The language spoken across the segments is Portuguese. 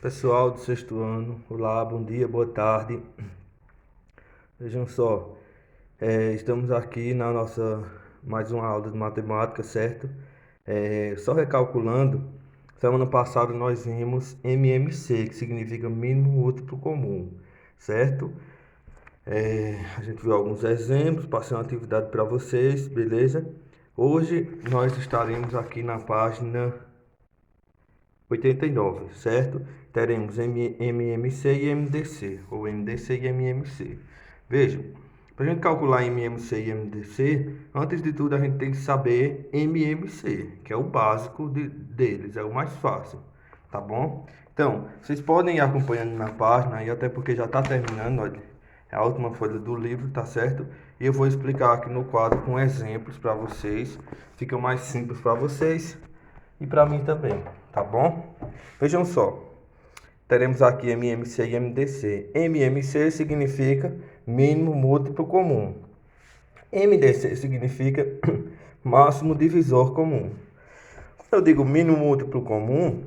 Pessoal do sexto ano, olá, bom dia, boa tarde. Vejam só, estamos aqui na nossa mais uma aula de matemática, certo? Só recalculando, semana passada nós vimos MMC, que significa mínimo múltiplo comum, certo? A gente viu alguns exemplos, passei uma atividade para vocês, beleza? Hoje nós estaremos aqui na página 89, certo? Teremos MMC e MDC, ou MDC e MMC. Vejam, para a gente calcular MMC e MDC, antes de tudo a gente tem que saber MMC, que é o básico deles, é o mais fácil, tá bom? Então, vocês podem ir acompanhando na página, e até porque já está terminando, olha, é a última folha do livro, tá certo? E eu vou explicar aqui no quadro com exemplos para vocês, fica mais simples para vocês e para mim também, tá bom? Vejam só, teremos aqui MMC e MDC. MMC significa mínimo múltiplo comum. MDC significa máximo divisor comum. Quando eu digo mínimo múltiplo comum,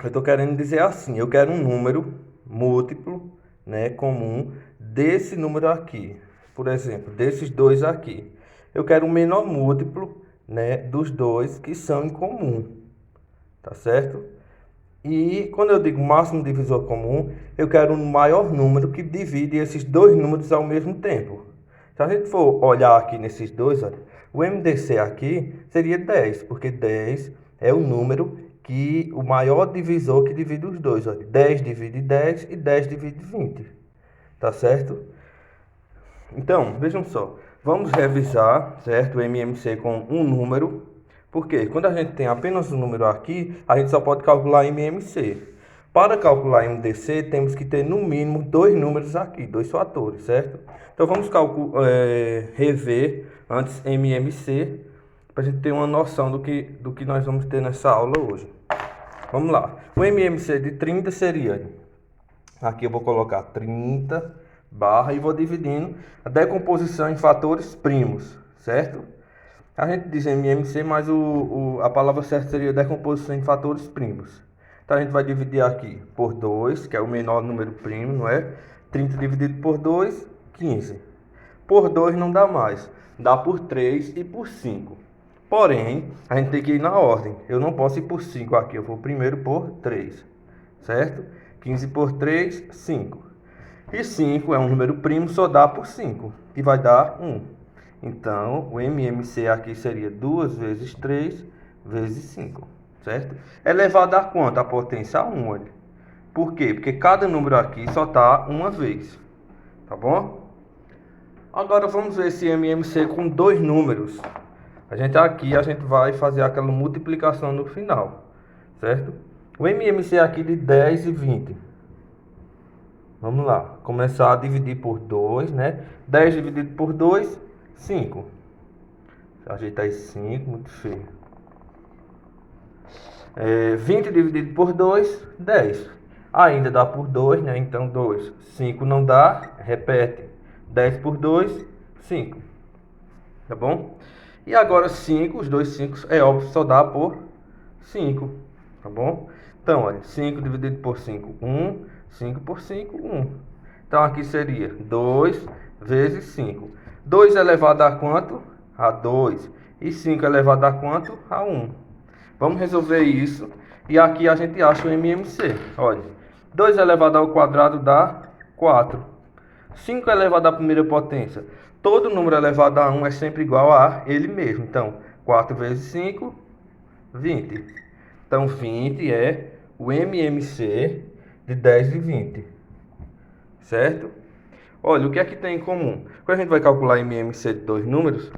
eu estou querendo dizer assim, eu quero um número múltiplo, né, comum desse número aqui. Por exemplo, desses dois aqui. Eu quero um menor múltiplo, né, dos dois que são em comum, tá certo? E quando eu digo máximo divisor comum, eu quero um maior número que divide esses dois números ao mesmo tempo. Se a gente for olhar aqui nesses dois, olha, o MDC aqui seria 10, porque 10 é o número que o maior divisor que divide os dois. Olha, 10 divide 10 e 10 divide 20. Tá certo? Então, vejam só. Vamos revisar, certo? O MMC com um número. Porque quando a gente tem apenas um número aqui, a gente só pode calcular MMC. Para calcular MDC, temos que ter no mínimo dois números aqui, dois fatores, certo? Então vamos rever antes MMC, para a gente ter uma noção do que nós vamos ter nessa aula hoje. Vamos lá. O MMC de 30 seria, aqui eu vou colocar 30 barra e vou dividindo a decomposição em fatores primos, certo? A gente diz MMC, mas a palavra certa seria decomposição em fatores primos. Então a gente vai dividir aqui por 2, que é o menor número primo, não é? 30 dividido por 2, 15. Por 2 não dá mais, dá por 3 e por 5. Porém, a gente tem que ir na ordem. Eu não posso ir por 5 aqui, eu vou primeiro por 3, certo? 15 por 3, 5. E 5 é um número primo, só dá por 5, que vai dar 1. Então, o MMC aqui seria 2 vezes 3 vezes 5, certo? Elevado a quanto? A potência a 1, olha. Por quê? Porque cada número aqui só está uma vez, tá bom? Agora vamos ver esse MMC com dois números. A gente vai fazer aquela multiplicação no final, certo? O MMC aqui de 10 e 20. Vamos lá, começar a dividir por 2, né? 10 dividido por 2, 5. Ajeitar esse 5, muito feio. 20 dividido por 2, 10. Ainda dá por 2, né? Então 2. 5 não dá, repete. 10 por 2, 5. Tá bom? E agora 5, os dois 5 é óbvio, só dá por 5. Tá bom? Então, olha, 5 dividido por 5, 1. 5 por 5, 1. Então aqui seria 2 vezes 5. 2 elevado a quanto? A 2. E 5 elevado a quanto? A 1. Vamos resolver isso. E aqui a gente acha o MMC. Olha, 2 elevado ao quadrado dá 4. 5 elevado à primeira potência. Todo número elevado a 1 é sempre igual a ele mesmo. Então, 4 vezes 5, 20. Então, 20 é o MMC de 10 e 20, certo? Olha, o que é que tem em comum? Quando a gente vai calcular MMC de dois números,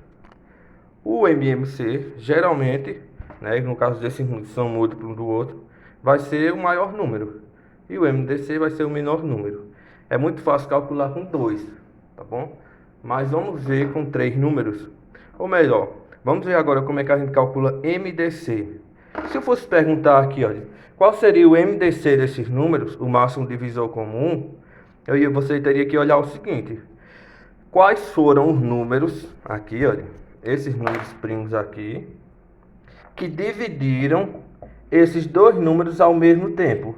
o MMC, geralmente, né, no caso desses números são múltiplos do outro, vai ser o maior número. E o MDC vai ser o menor número. É muito fácil calcular com 2, tá bom? Mas vamos ver com 3 números. Ou melhor, vamos ver agora como é que a gente calcula MDC. Se eu fosse perguntar aqui, olha, qual seria o MDC desses números, o máximo divisor comum, você teria que olhar o seguinte. Quais foram os números, aqui, olha, esses números primos aqui, que dividiram esses dois números ao mesmo tempo?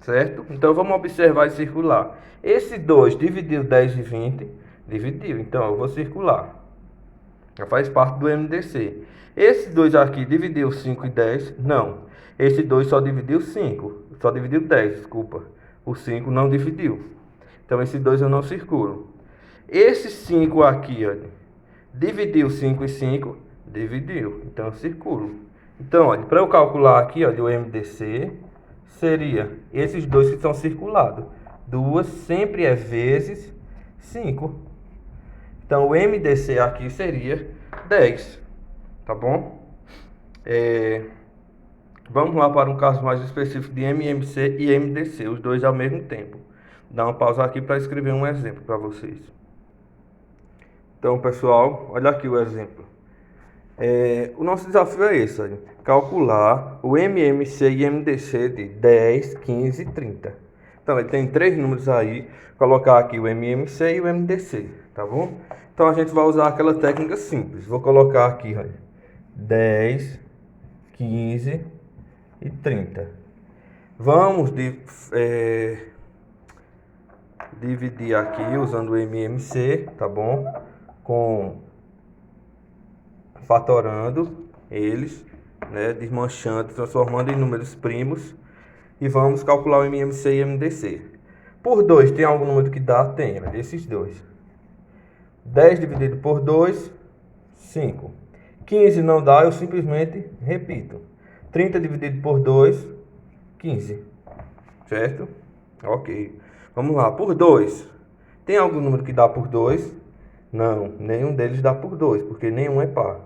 certo? Então vamos observar e circular. Esse 2 dividiu 10 e 20, dividiu, então eu vou circular. Já faz parte do MDC. Esse 2 aqui dividiu 5 e 10, não. Esse 2 só dividiu 5, só dividiu 10, desculpa. O 5 não dividiu. Então esse 2 eu não circulo. Esse 5 aqui, ó, dividiu 5 e 5, dividiu, então eu circulo. Então, olha, para eu calcular aqui, ó, o MDC, seria esses dois que são circulados. 2 sempre é vezes 5. Então, o MDC aqui seria 10, tá bom? Vamos lá para um caso mais específico de MMC e MDC, os dois ao mesmo tempo. Dá uma pausa aqui para escrever um exemplo para vocês. Então, pessoal, olha aqui o exemplo. O nosso desafio é esse, olha, calcular o MMC e MDC de 10, 15 e 30. Então, ele tem 3 números aí, colocar aqui o MMC e o MDC, tá bom? Então, a gente vai usar aquela técnica simples. Vou colocar aqui, olha, 10, 15 e 30. Vamos dividir aqui usando o MMC, tá bom? Fatorando eles, né, desmanchando, transformando em números primos, e vamos calcular o MMC e MDC. Por 2, tem algum número que dá? Tem, olha, esses dois. 10 dividido por 2, 5. 15 não dá, eu simplesmente repito. 30 dividido por 2, 15. Certo? Ok. Vamos lá, por 2. Tem algum número que dá por 2? Não, nenhum deles dá por 2, porque nenhum é par.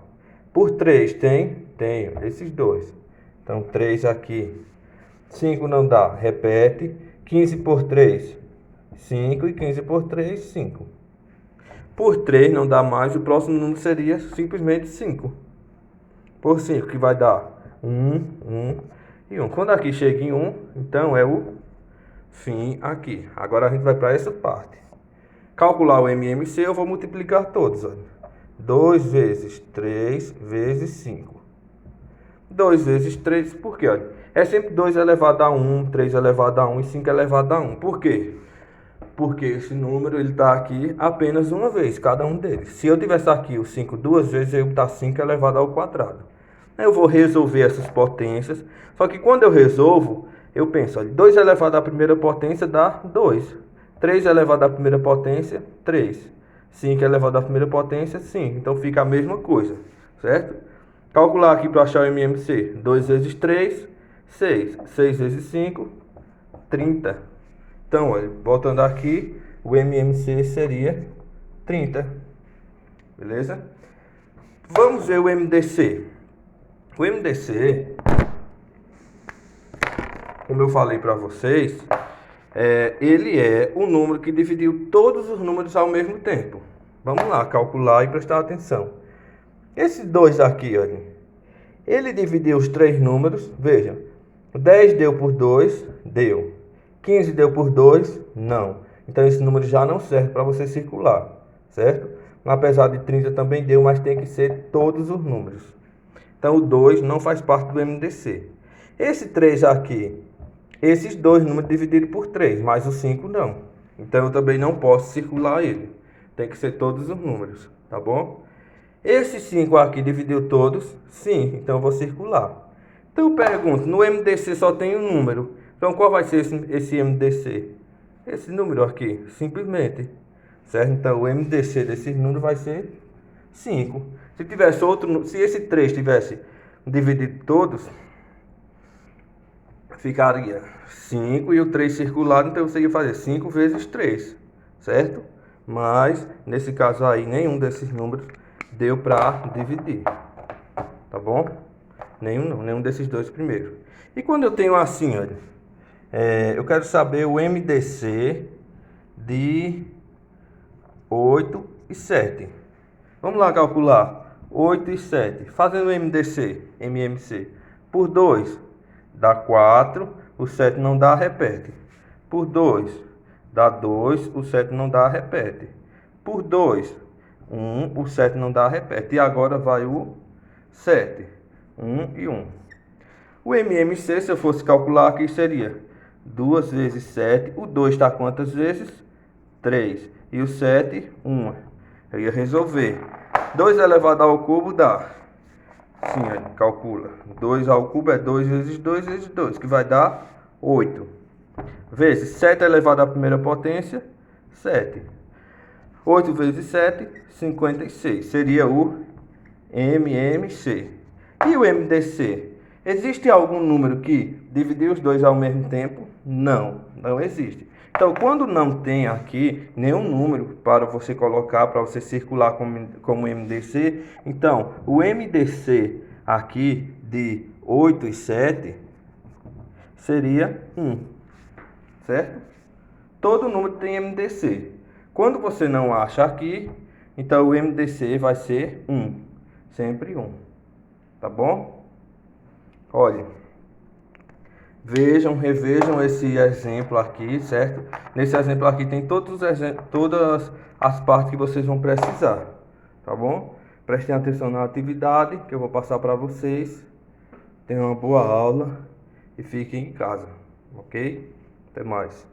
Por 3 tem? Tenho, esses dois. Então, 3 aqui. 5 não dá, repete. 15 por 3, 5. E 15 por 3, 5. Por 3 não dá mais, o próximo número seria simplesmente 5. Por 5, que vai dar 1, 1 e 1. Quando aqui chega em 1, então é o fim aqui. Agora a gente vai para essa parte. Calcular o MMC, eu vou multiplicar todos, olha. 2 vezes 3 vezes 5. 2 vezes 3, por quê? Olha, é sempre 2 elevado a 1, 3 elevado a 1 e 5 elevado a 1. Por quê? Porque esse número ele está aqui apenas uma vez, cada um deles. Se eu tivesse aqui o 5 duas vezes, eu está 5 elevado ao quadrado. Eu vou resolver essas potências. Só que quando eu resolvo, eu penso, olha, 2 elevado à primeira potência dá 2. 3 elevado à primeira potência, 3. 5 elevado à primeira potência, 5. Então fica a mesma coisa, certo? Calcular aqui para achar o MMC. 2 vezes 3, 6. 6 vezes 5, 30. Então, olha, voltando aqui, o MMC seria 30. Beleza? Vamos ver o MDC. O MDC, como eu falei para vocês, ele é o número que dividiu todos os números ao mesmo tempo. Vamos lá, calcular e prestar atenção. Esse 2 aqui, olha, ele dividiu os 3 números, veja, 10 deu por 2, deu. 15 deu por 2, não. Então esse número já não serve para você circular, certo? Apesar de 30 também deu, mas tem que ser todos os números. Então o 2 não faz parte do MDC. Esse 3 aqui, esses dois números divididos por 3, mas o 5 não. Então eu também não posso circular ele. Tem que ser todos os números, tá bom? Esse 5 aqui dividiu todos? Sim, então eu vou circular. Então eu pergunto, no MDC só tem um número. Então qual vai ser esse MDC? Esse número aqui, simplesmente. Certo? Então o MDC desse número vai ser 5. Se tivesse outro, se esse 3 tivesse dividido todos, ficaria 5 e o 3 circulado, então você ia fazer 5 vezes 3, certo? Mas, nesse caso aí, nenhum desses números deu para dividir, tá bom? Nenhum desses dois primeiros. E quando eu tenho assim, olha, eu quero saber o MDC de 8 e 7. Vamos lá calcular 8 e 7. Fazendo o MMC, por 2 dá 4, o 7 não dá, repete. Por 2 dá 2, o 7 não dá, repete. Por 2, 1, o 7 não dá, repete. E agora vai o 7, 1 e 1. O MMC, se eu fosse calcular aqui, seria 2 vezes 7. O 2 está quantas vezes? 3. E o 7, 1. Eu ia resolver. 2 elevado ao cubo dá. Sim, calcula. 2 ao cubo é 2 vezes 2 vezes 2, que vai dar 8. Vezes 7 elevado à primeira potência, 7. 8 vezes 7, 56. Seria o MMC. E o MDC? Existe algum número que dividir os dois ao mesmo tempo? Não, não existe. Então, quando não tem aqui nenhum número para você colocar, para você circular como MDC, então o MDC aqui de 8 e 7 seria 1, certo? Todo número tem MDC. Quando você não acha aqui, então o MDC vai ser 1, sempre 1, tá bom? Olha, vejam, revejam esse exemplo aqui, certo? Nesse exemplo aqui tem todas as partes que vocês vão precisar, tá bom? Prestem atenção na atividade que eu vou passar para vocês. Tenham uma boa aula e fiquem em casa, ok? Até mais.